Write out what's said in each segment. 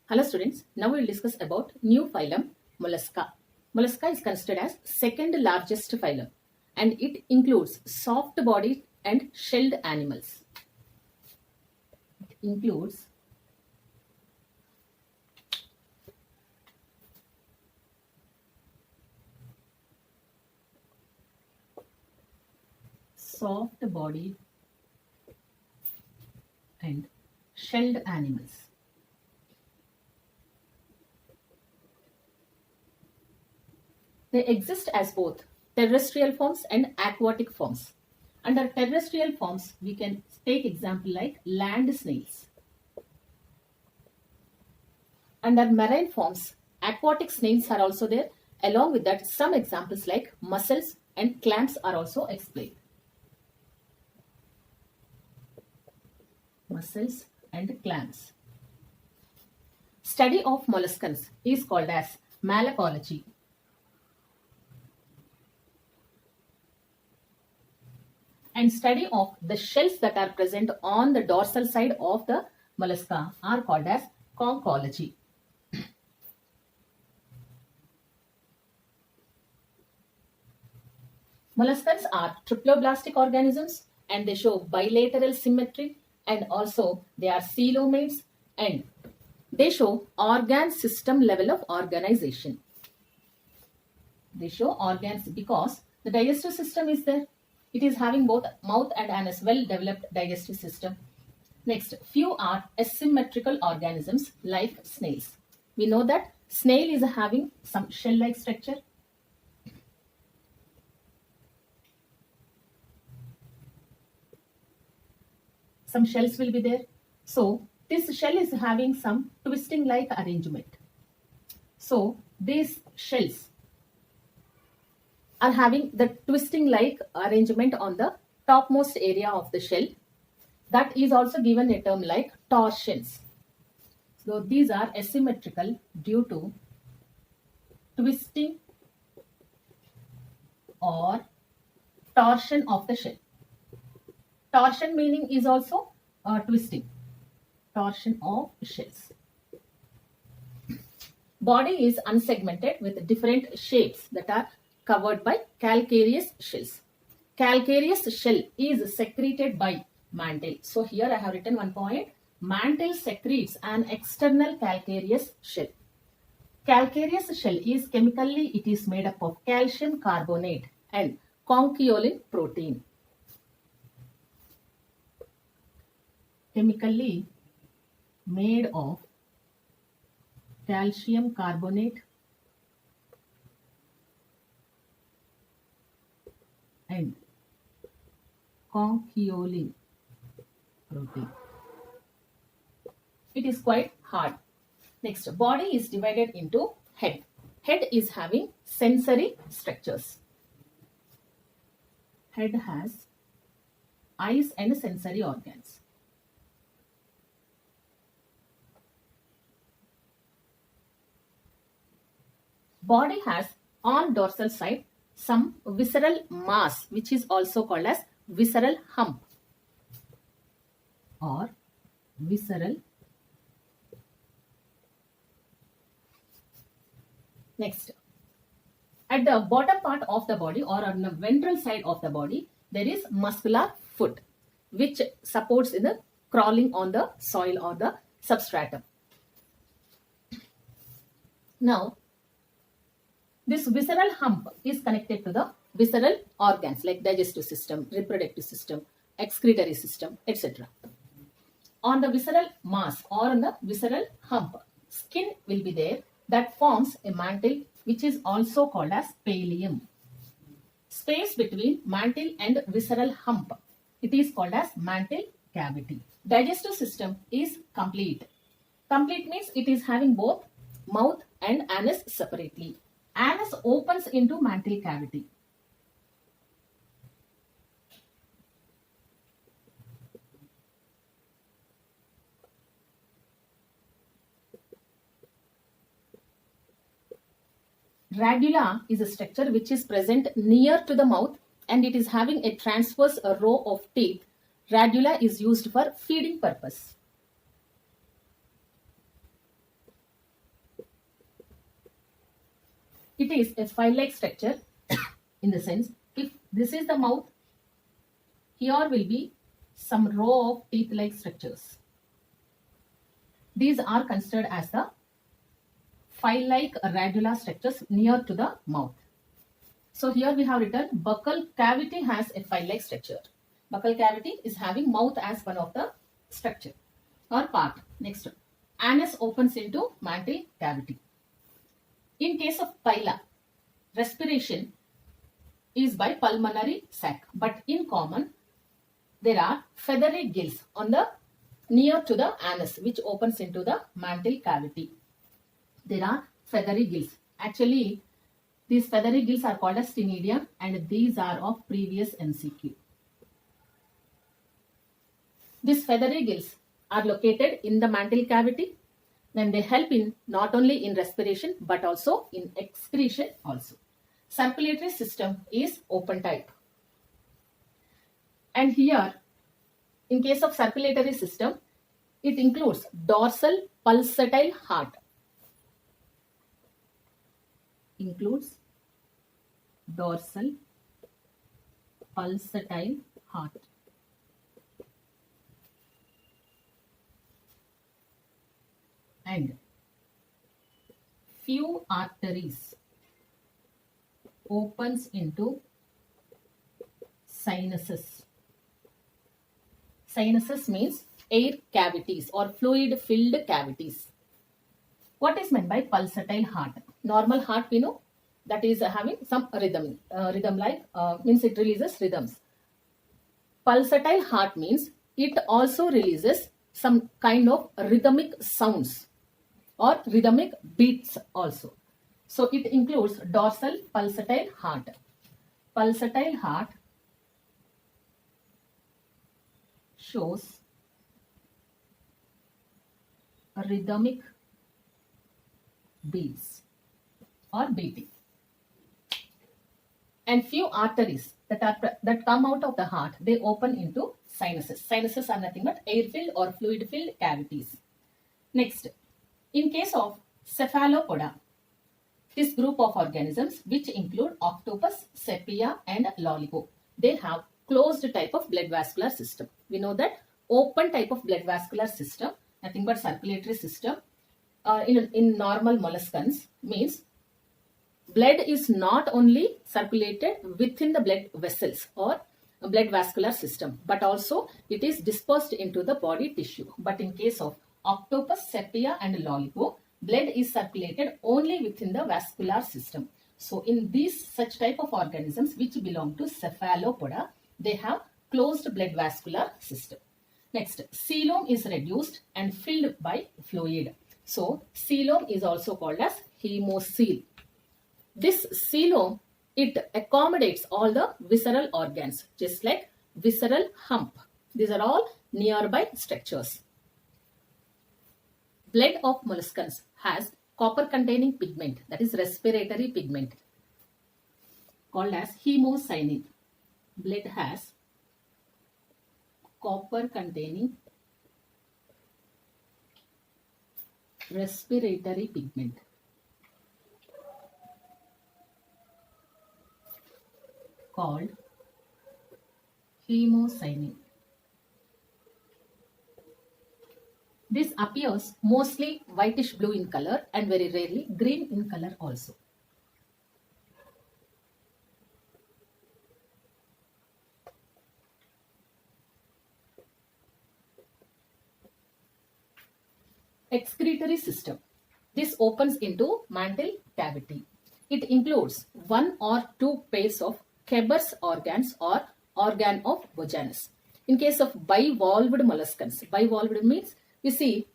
Hello students, now we will discuss about new phylum Mollusca. Mollusca is considered as second largest phylum and it includes soft-bodied and shelled animals. It includes soft-bodied and shelled animals. They exist as both terrestrial forms and aquatic forms. Under terrestrial forms, we can take example like land snails. Under marine forms, aquatic snails are also there. Along with that, some examples like mussels and clams are also explained. Mussels and clams. Study of molluscans is called as malacology. And study of the shells that are present on the dorsal side of the mollusca are called as conchology. Molluscans are triploblastic organisms and they show bilateral symmetry and also they are coelomates and they show organ system level of organization. They show organs because the digestive system is there. It is having both mouth and anus, well-developed digestive system. Next, few are asymmetrical organisms like snails. We know that snail is having some shell-like structure. Some shells will be there. So, this shell is having some twisting-like arrangement. So, these shells are having the twisting like arrangement on the topmost area of the shell. That is also given a term like torsions. So these are asymmetrical due to twisting or torsion of the shell. Torsion meaning is also twisting. Torsion of shells. Body is unsegmented with different shapes that are covered by calcareous shells. Calcareous shell is secreted by mantle. So here I have written one point. Mantle secretes an external calcareous shell. Calcareous shell is chemically it is made up of calcium carbonate and conchiolin protein. Chemically made of calcium carbonate and conchiolin protein. It is quite hard. Next, body is divided into head. Head is having sensory structures. Head has eyes and sensory organs. Body has on dorsal side some visceral mass which is also called as visceral hump or visceral. Next, at the bottom part of the body or on the ventral side of the body there is muscular foot which supports in the crawling on the soil or the substratum. Now this visceral hump is connected to the visceral organs like digestive system, reproductive system, excretory system, etc. On the visceral mass or on the visceral hump, skin will be there that forms a mantle which is also called as pallium. Space between mantle and visceral hump, it is called as mantle cavity. Digestive system is complete. Complete means it is having both mouth and anus separately. Anus opens into mantle cavity. Radula is a structure which is present near to the mouth and it is having a transverse row of teeth. Radula is used for feeding purpose. It is a file-like structure in the sense, if this is the mouth, here will be some row of teeth-like structures. These are considered as the file-like radula structures near to the mouth. So here we have written buccal cavity has a file-like structure. Buccal cavity is having mouth as one of the structure or part. Next, anus opens into mantle cavity. In case of pila, respiration is by pulmonary sac, but in common there are feathery gills on the near to the anus which opens into the mantle cavity. There are feathery gills. Actually, these feathery gills are called as stenidium, and these are of previous MCQ. These feathery gills are located in the mantle cavity, and they help in not only in respiration but also in excretion also. Circulatory system is open type. And here, in case of circulatory system, it includes dorsal pulsatile heart. Includes dorsal pulsatile heart. And few arteries opens into sinuses. Sinuses means air cavities or fluid filled cavities. What is meant by pulsatile heart? Normal heart we know that is having some rhythm like means it releases rhythms. Pulsatile heart means it also releases some kind of rhythmic sounds or rhythmic beats also. So it includes dorsal pulsatile heart. Pulsatile heart shows rhythmic beats or beating. And few arteries that come out of the heart, they open into sinuses. Sinuses are nothing but air-filled or fluid-filled cavities. Next, in case of cephalopoda, this group of organisms which include octopus, sepia and lollipop, they have closed type of blood vascular system. We know that open type of blood vascular system, nothing but circulatory system, in normal molluscans means blood is not only circulated within the blood vessels or blood vascular system, but also it is dispersed into the body tissue. But in case of octopus, sepia and lollipop, blood is circulated only within the vascular system. So in these such type of organisms which belong to cephalopoda, they have closed blood vascular system. Next, coelom is reduced and filled by fluid. So coelom is also called as hemocoel. This coelom, it accommodates all the visceral organs, just like visceral hump. These are all nearby structures. Blood of molluscans has copper containing pigment, that is respiratory pigment, called as hemocyanin. Blood has copper containing respiratory pigment called hemocyanin. This appears mostly whitish blue in color and very rarely green in color also. Excretory system. This opens into mantle cavity. It includes one or two pairs of Keber's organs or organ of Bojanus. In case of bivalved molluscans, bivalved means you see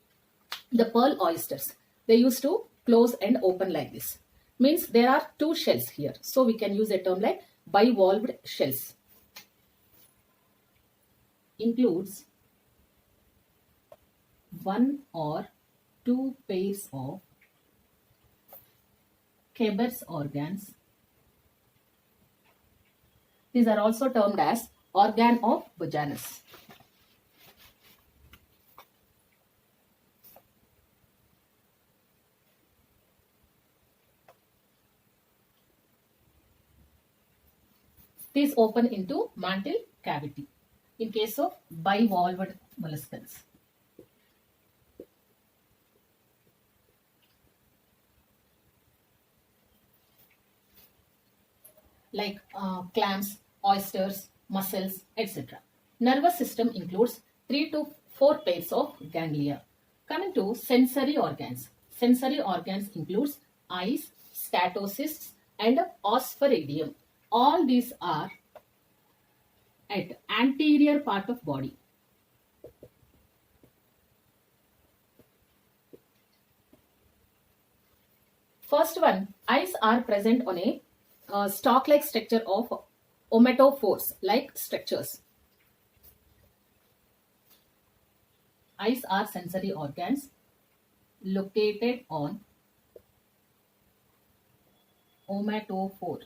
the pearl oysters. They used to close and open like this. Means there are two shells here. So we can use a term like bivalved shells. Includes one or two pairs of Keber's organs. These are also termed as organ of Bojanus. These open into mantle cavity in case of bivalved molluscans. Like clams, oysters, mussels, etc. Nervous system includes 3 to 4 pairs of ganglia. Coming to sensory organs. Sensory organs includes eyes, scatocysts, and osphaeridium. All these are at anterior part of body. First one, eyes are present on a stalk-like structure of omatophores like structures. Eyes are sensory organs located on omatophore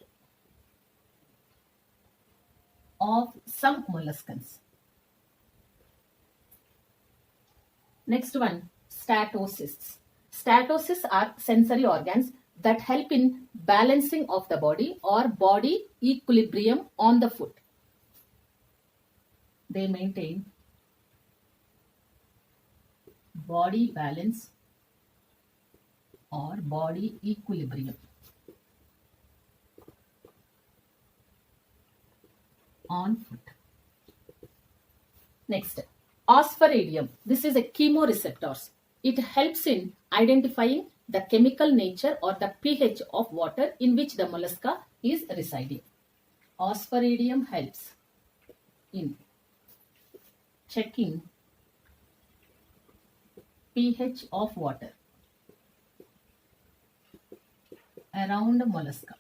of some molluscans. Next one, statocysts. Statocysts are sensory organs that help in balancing of the body or body equilibrium on the foot. They maintain body balance or body equilibrium on foot. Next, osphaeridium. This is a chemoreceptors. It helps in identifying the chemical nature or the pH of water in which the mollusca is residing. Osphaeridium helps in checking pH of water around mollusca.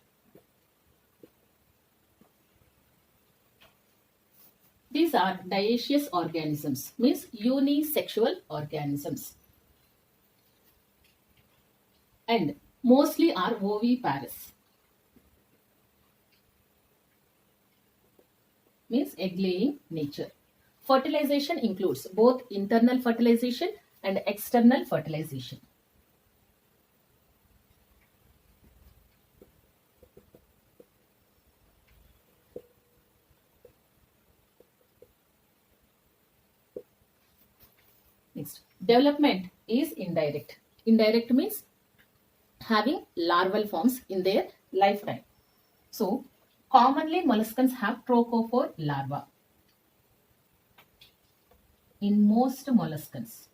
These are dioecious organisms, means unisexual organisms, and mostly are oviparous, means egg-laying nature. Fertilization includes both internal fertilization and external fertilization. Next, development is indirect. Indirect means having larval forms in their lifetime. So, commonly molluscans have trochophore larva in most molluscans.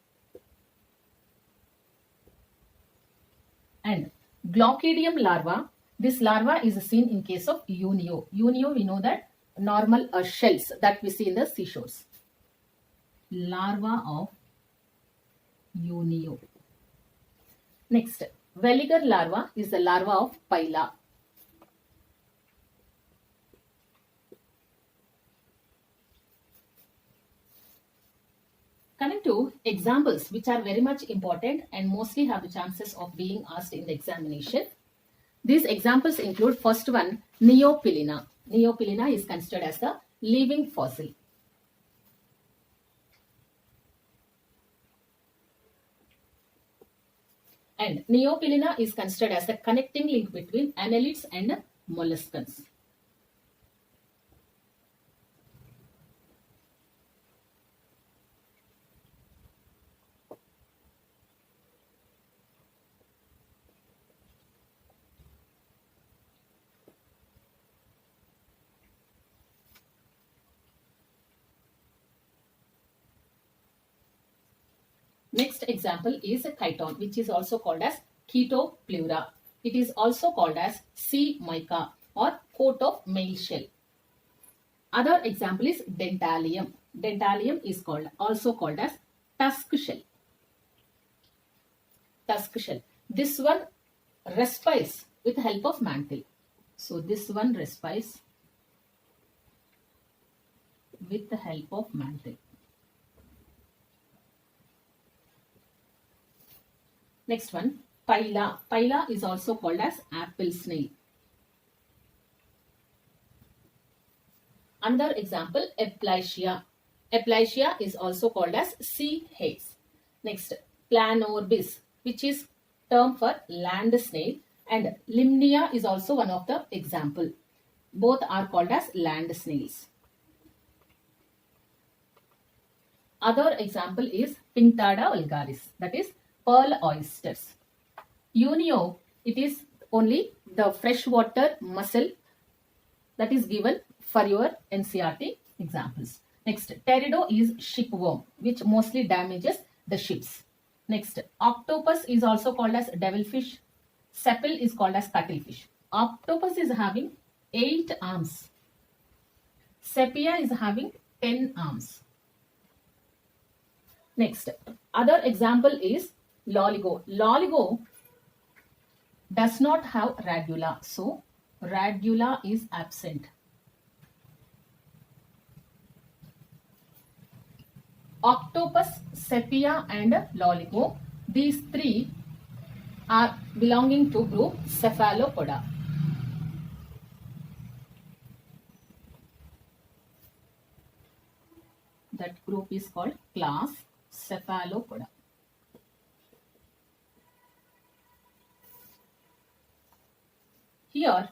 And Glaucidium larva, this larva is seen in case of Unio. Unio, we know that normal shells that we see in the seashores. Larva of Unio. Next, Veliger larva is the larva of Pila. Coming to examples which are very much important and mostly have the chances of being asked in the examination. These examples include first one, Neopilina. Neopilina is considered as the living fossil. And Neopilina is considered as the connecting link between annelids and molluscans. Next example is a chiton, which is also called as Chaetopleura. It is also called as sea mica or coat of mail shell. Other example is Dentalium. Dentalium is also called as tusk shell. Tusk shell. This one respires with the help of mantle. So this one respires with the help of mantle. Next one, Pila. Pila is also called as apple snail. Another example, Eplacia. Eplacia is also called as sea haze. Next, Planorbis, which is term for land snail, and Limnia is also one of the example. Both are called as land snails. Other example is Pinctada vulgaris, that is pearl oysters. Unio, it is only the freshwater mussel that is given for your NCERT examples. Next, pterido is shipworm, which mostly damages the ships. Next, octopus is also called as devilfish. Sepal is called as cuttlefish. Octopus is having 8 arms. Sepia is having 10 arms. Next, other example is loligo. Loligo does not have radula, so radula is absent. Octopus, sepia and loligo, these three are belonging to group cephalopoda. That group is called class cephalopoda. Here,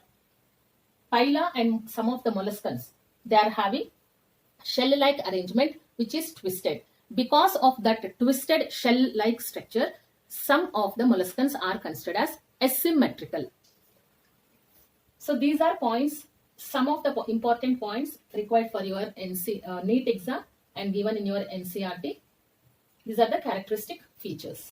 phyla and some of the molluscans, they are having shell-like arrangement which is twisted. Because of that twisted shell-like structure, some of the molluscans are considered as asymmetrical. So these are points, some of the important points required for your NEET exam and given in your NCERT. These are the characteristic features.